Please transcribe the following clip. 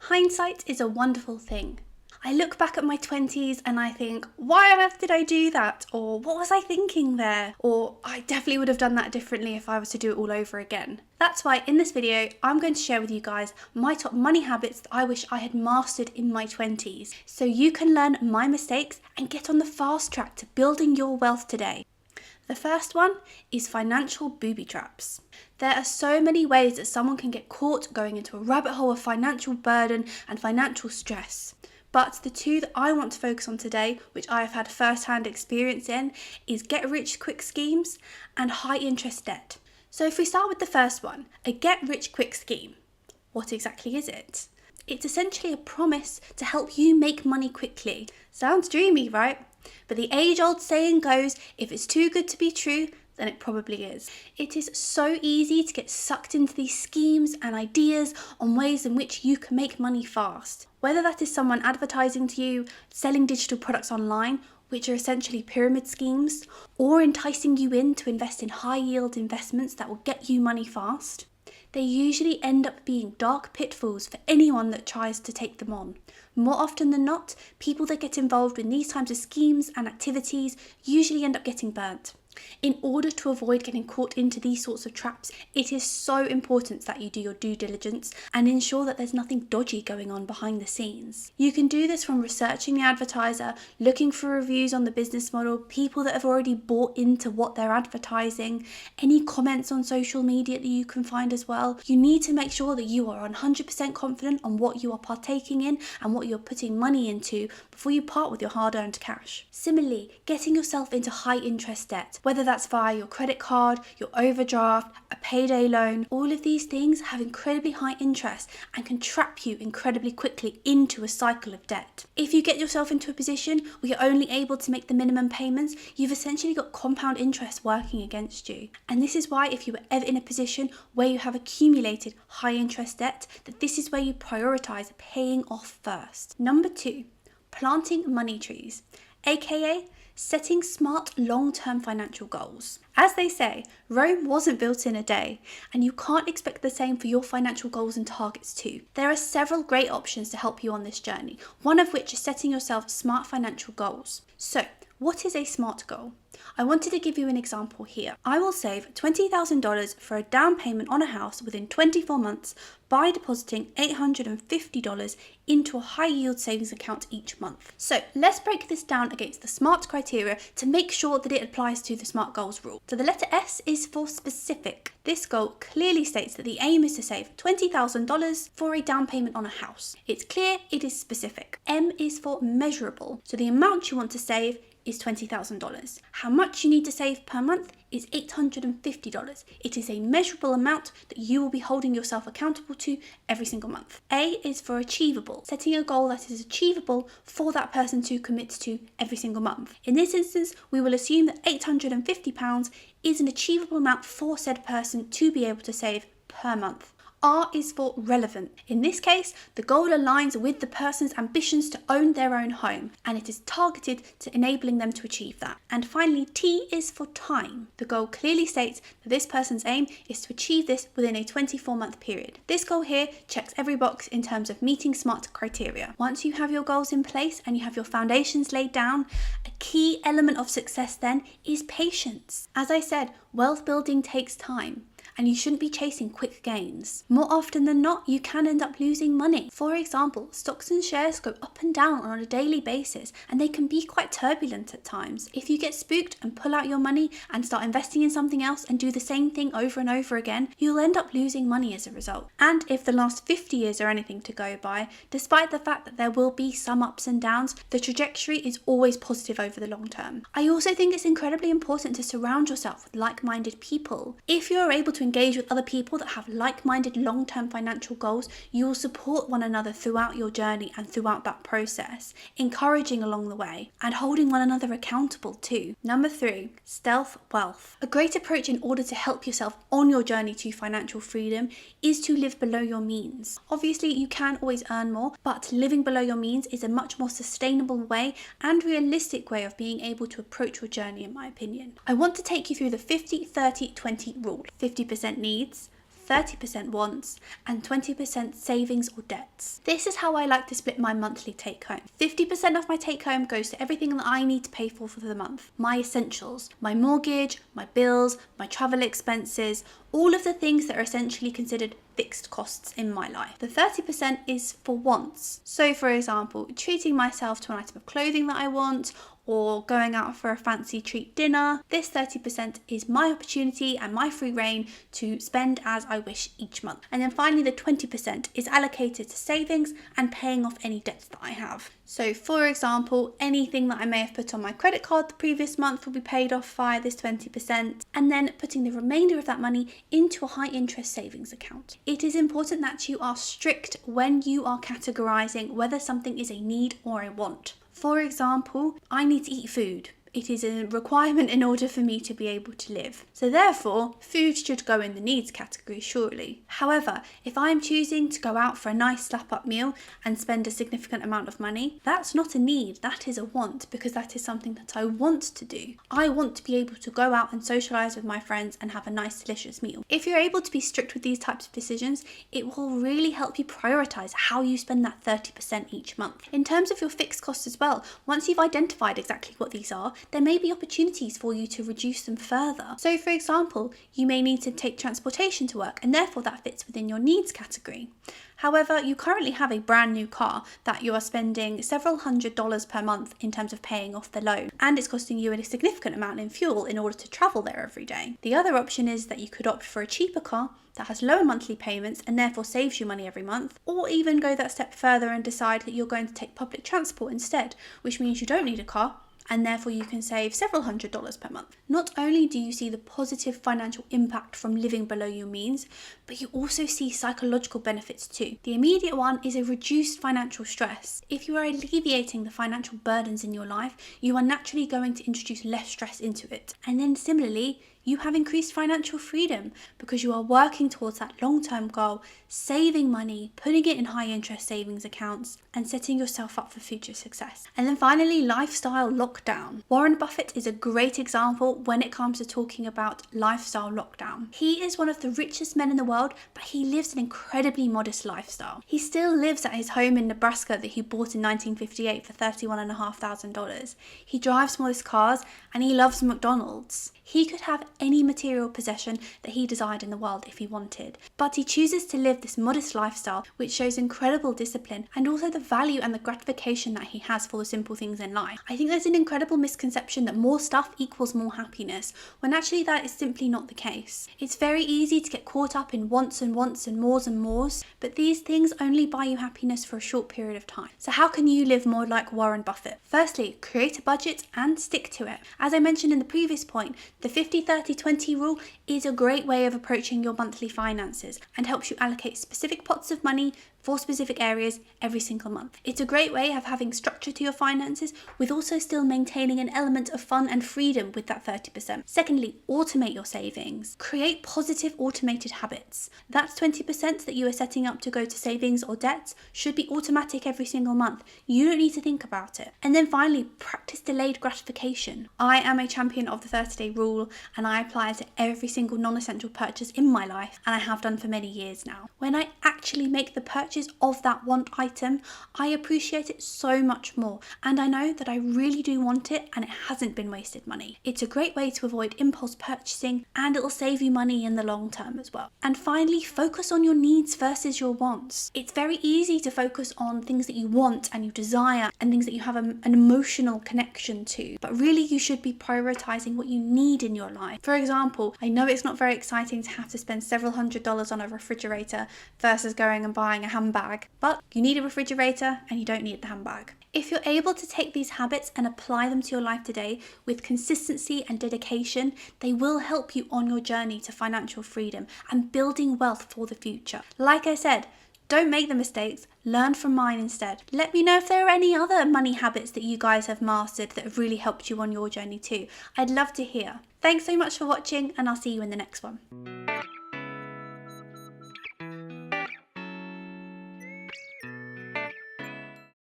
Hindsight is a wonderful thing. I look back at my 20s and I think, why on earth did I do that? Or what was I thinking there? Or I definitely would have done that differently if I was to do it all over again. That's why in this video, I'm going to share with you guys my top money habits that I wish I had mastered in my 20s. So you can learn my mistakes and get on the fast track to building your wealth today. The first one is financial booby traps. There are so many ways that someone can get caught going into a rabbit hole of financial burden and financial stress. But the two that I want to focus on today, which I have had first-hand experience in, is get-rich-quick schemes and high-interest debt. So if we start with the first one, a get-rich-quick scheme, what exactly is it? It's essentially a promise to help you make money quickly. Sounds dreamy, right? But the age-old saying goes, if it's too good to be true, then it probably is. It is so easy to get sucked into these schemes and ideas on ways in which you can make money fast. Whether that is someone advertising to you, selling digital products online, which are essentially pyramid schemes, or enticing you in to invest in high-yield investments that will get you money fast, they usually end up being dark pitfalls for anyone that tries to take them on. More often than not, people that get involved in these types of schemes and activities usually end up getting burnt. In order to avoid getting caught into these sorts of traps, it is so important that you do your due diligence and ensure that there's nothing dodgy going on behind the scenes. You can do this from researching the advertiser, looking for reviews on the business model, people that have already bought into what they're advertising, any comments on social media that you can find as well. You need to make sure that you are 100% confident on what you are partaking in and what you're putting money into before you part with your hard-earned cash. Similarly, getting yourself into high-interest debt, whether that's via your credit card, your overdraft, a payday loan, all of these things have incredibly high interest and can trap you incredibly quickly into a cycle of debt. If you get yourself into a position where you're only able to make the minimum payments, you've essentially got compound interest working against you. And this is why if you were ever in a position where you have accumulated high interest debt, that this is where you prioritize paying off first. Number 2, planting money trees, aka setting smart long-term financial goals. As they say, Rome wasn't built in a day, and you can't expect the same for your financial goals and targets too. There are several great options to help you on this journey, one of which is setting yourself smart financial goals. So, what is a SMART goal? I wanted to give you an example here. I will save $20,000 for a down payment on a house within 24 months by depositing $850 into a high yield savings account each month. So let's break this down against the SMART criteria to make sure that it applies to the SMART goals rule. So the letter S is for specific. This goal clearly states that the aim is to save $20,000 for a down payment on a house. It's clear, it is specific. M is for measurable. So the amount you want to save is $20,000. How much you need to save per month is $850. It is a measurable amount that you will be holding yourself accountable to every single month. A is for achievable, setting a goal that is achievable for that person to commit to every single month. In this instance, we will assume that £850 is an achievable amount for said person to be able to save per month. R is for relevant. In this case, the goal aligns with the person's ambitions to own their own home, and it is targeted to enabling them to achieve that. And finally, T is for time. The goal clearly states that this person's aim is to achieve this within a 24-month period. This goal here checks every box in terms of meeting SMART criteria. Once you have your goals in place and you have your foundations laid down, a key element of success then is patience. As I said, wealth building takes time, and you shouldn't be chasing quick gains. More often than not, you can end up losing money. For example, stocks and shares go up and down on a daily basis, and they can be quite turbulent at times. If you get spooked and pull out your money and start investing in something else and do the same thing over and over again, you'll end up losing money as a result. And if the last 50 years are anything to go by, despite the fact that there will be some ups and downs, the trajectory is always positive over the long term. I also think it's incredibly important to surround yourself with like-minded people. If you're able to engage with other people that have like-minded long-term financial goals, you will support one another throughout your journey and throughout that process, encouraging along the way and holding one another accountable too. Number 3, stealth wealth. A great approach in order to help yourself on your journey to financial freedom is to live below your means. Obviously, you can always earn more, but living below your means is a much more sustainable way and realistic way of being able to approach your journey, in my opinion. I want to take you through the 50-30-20 rule. 50% needs, 30% wants, and 20% savings or debts. This is how I like to split my monthly take home. 50% of my take home goes to everything that I need to pay for the month. My essentials, my mortgage, my bills, my travel expenses, all of the things that are essentially considered fixed costs in my life. The 30% is for wants. So for example, treating myself to an item of clothing that I want, or going out for a fancy treat dinner. This 30% is my opportunity and my free reign to spend as I wish each month. And then finally the 20% is allocated to savings and paying off any debts that I have. So for example, anything that I may have put on my credit card the previous month will be paid off via this 20%, and then putting the remainder of that money into a high interest savings account. It is important that you are strict when you are categorizing whether something is a need or a want. For example, I need to eat food. It is a requirement in order for me to be able to live. So therefore, food should go in the needs category, surely. However, if I am choosing to go out for a nice slap-up meal and spend a significant amount of money, that's not a need, that is a want, because that is something that I want to do. I want to be able to go out and socialise with my friends and have a nice, delicious meal. If you're able to be strict with these types of decisions, it will really help you prioritise how you spend that 30% each month. In terms of your fixed costs as well, once you've identified exactly what these are, there may be opportunities for you to reduce them further. So for example, you may need to take transportation to work, and therefore that fits within your needs category. However, you currently have a brand new car that you are spending several $100s per month in terms of paying off the loan, and it's costing you a significant amount in fuel in order to travel there every day. The other option is that you could opt for a cheaper car that has lower monthly payments and therefore saves you money every month, or even go that step further and decide that you're going to take public transport instead, which means you don't need a car, and therefore you can save several $100s per month. Not only do you see the positive financial impact from living below your means, but you also see psychological benefits too. The immediate one is a reduced financial stress. If you are alleviating the financial burdens in your life, you are naturally going to introduce less stress into it. And then similarly, you have increased financial freedom because you are working towards that long-term goal, saving money, putting it in high interest savings accounts, and setting yourself up for future success. And then finally, lifestyle lockdown. Warren Buffett is a great example when it comes to talking about lifestyle lockdown. He is one of the richest men in the world, but he lives an incredibly modest lifestyle. He still lives at his home in Nebraska that he bought in 1958 for $31,500. He drives modest cars and he loves McDonald's. He could have any material possession that he desired in the world if he wanted, but he chooses to live this modest lifestyle, which shows incredible discipline and also the value and the gratification that he has for the simple things in life. I think there's an incredible misconception that more stuff equals more happiness, when actually that is simply not the case. It's very easy to get caught up in wants and mores, but these things only buy you happiness for a short period of time. So how can you live more like Warren Buffett? Firstly, create a budget and stick to it. As I mentioned in the previous point, the 50-30-20 rule is a great way of approaching your monthly finances and helps you allocate specific pots of money for specific areas every single month. It's a great way of having structure to your finances with also still maintaining an element of fun and freedom with that 30%. Secondly, automate your savings. Create positive automated habits. That's 20% that you are setting up to go to savings or debts should be automatic every single month. You don't need to think about it. And then finally, practice delayed gratification. I am a champion of the 30-day rule and I apply it to every single non-essential purchase in my life, and I have done for many years now. When I actually make the purchase of that want item, I appreciate it so much more, and I know that I really do want it and it hasn't been wasted money. It's a great way to avoid impulse purchasing, and it will save you money in the long term as well. And finally, focus on your needs versus your wants. It's very easy to focus on things that you want and you desire and things that you have an emotional connection to, but really you should be prioritizing what you need in your life. For example, I know it's not very exciting to have to spend several $100s on a refrigerator versus going and buying a handbag, but you need a refrigerator and you don't need the handbag. If you're able to take these habits and apply them to your life today with consistency and dedication, they will help you on your journey to financial freedom and building wealth for the future. Like I said, don't make the mistakes, learn from mine instead. Let me know if there are any other money habits that you guys have mastered that have really helped you on your journey too. I'd love to hear. Thanks so much for watching, and I'll see you in the next one.